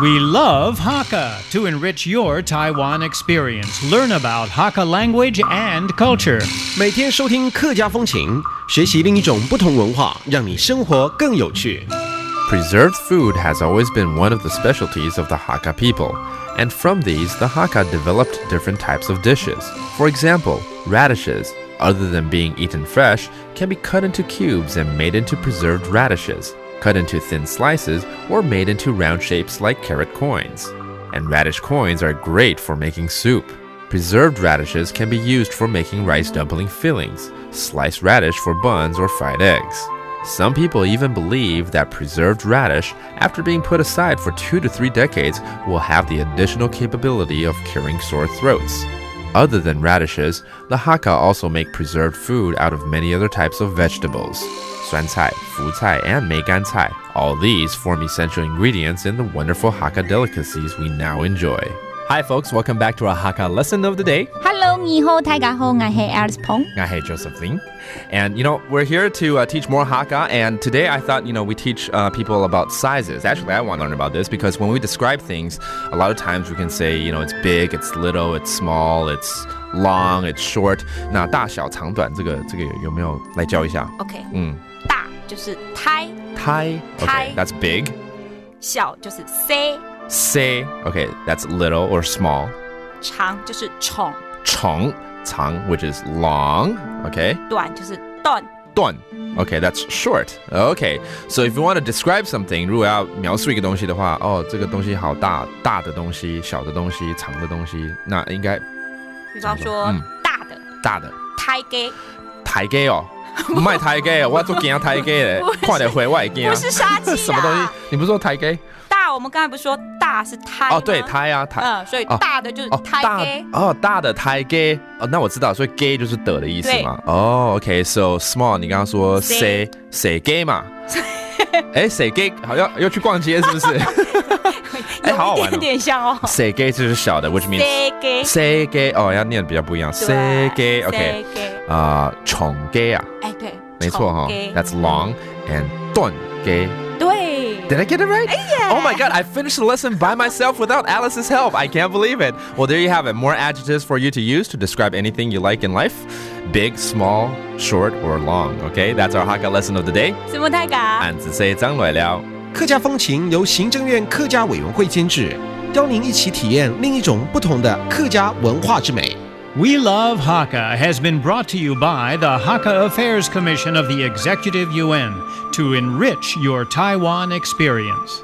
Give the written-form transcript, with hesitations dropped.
We love Hakka to enrich your Taiwan experience. Learn about Hakka language and culture. 每天收听客家风情，学习另一种不同文化，让你生活更有趣。Preserved food has always been one of the specialties of the Hakka people, and from these, the Hakka developed different types of dishes. For example, radishes, other than being eaten fresh, can be cut into cubes and made into preserved radishes, cut into thin slices, or made into round shapes like carrot coins. And radish coins are great for making soup. Preserved radishes can be used for making rice dumpling fillings, sliced radish for buns or fried eggs. Some people even believe that preserved radish, after being put aside for 2 to 3 decades, will have the additional capability of curing sore throats. Other than radishes, the Hakka also make preserved food out of many other types of vegetables. 酸菜, 福菜, and 梅干菜. All these form essential ingredients in the wonderful Hakka delicacies we now enjoy. Hi folks, welcome back to our Hakka lesson of the day. Hello, 你好，大家好，我是 Alice Pong. Hey, Josephine. And, we're here to teach more Hakka, and today I thought, we teach people about sizes. Actually, I want to learn about this because when we describe things, a lot of times we can say, it's big, it's little, it's small, it's long, it's short. 那大小长短这个有没有来教一下？ OK， 大就是胎， Okay, that's big. 小就是 say， Okay, that's little or small. 长就是宠， 长 which is long. Okay. 短就是短。 Okay, that's short. Okay, so if you want to describe something, 如果要描述一个东西的话，这个东西好大，大的东西，小的东西，长的东西，那应该，比方说大的胎鸡，台鸡哦，不卖台鸡哦，我做惊台鸡嘞，快点回我也惊。不是杀鸡什么东西？你不是说台鸡？大，我们刚才不是说大是胎吗？对，胎啊，胎。所以大的就是胎鸡。大的胎鸡。那我知道，所以 gay 就是的意思嘛。Okay, so small， 你刚刚说谁 gay 嘛？谁 gay 好像要去逛街是不是？好好玩哦。有点像哦。谁 gay 就是小的 ，which means 谁 gay 要念的比较不一样。谁 gay OK 宠 gay 啊？对，没错哈。That's long and 短 gay。对。Did I get it right? Yeah. Oh my god, I finished the lesson by myself without Alice's help. I can't believe it. Well, there you have it. More adjectives for you to use to describe anything you like in life. Big, small, short, or long. Okay, that's our Hakka lesson of the day. 什么太嘎？俺只say 张来了。客家风情由行政院客家委员会监制，邀您一起体验另一种不同的客家文化之美。We Love Hakka has been brought to you by the Hakka Affairs Commission of the Executive Yuan to enrich your Taiwan experience.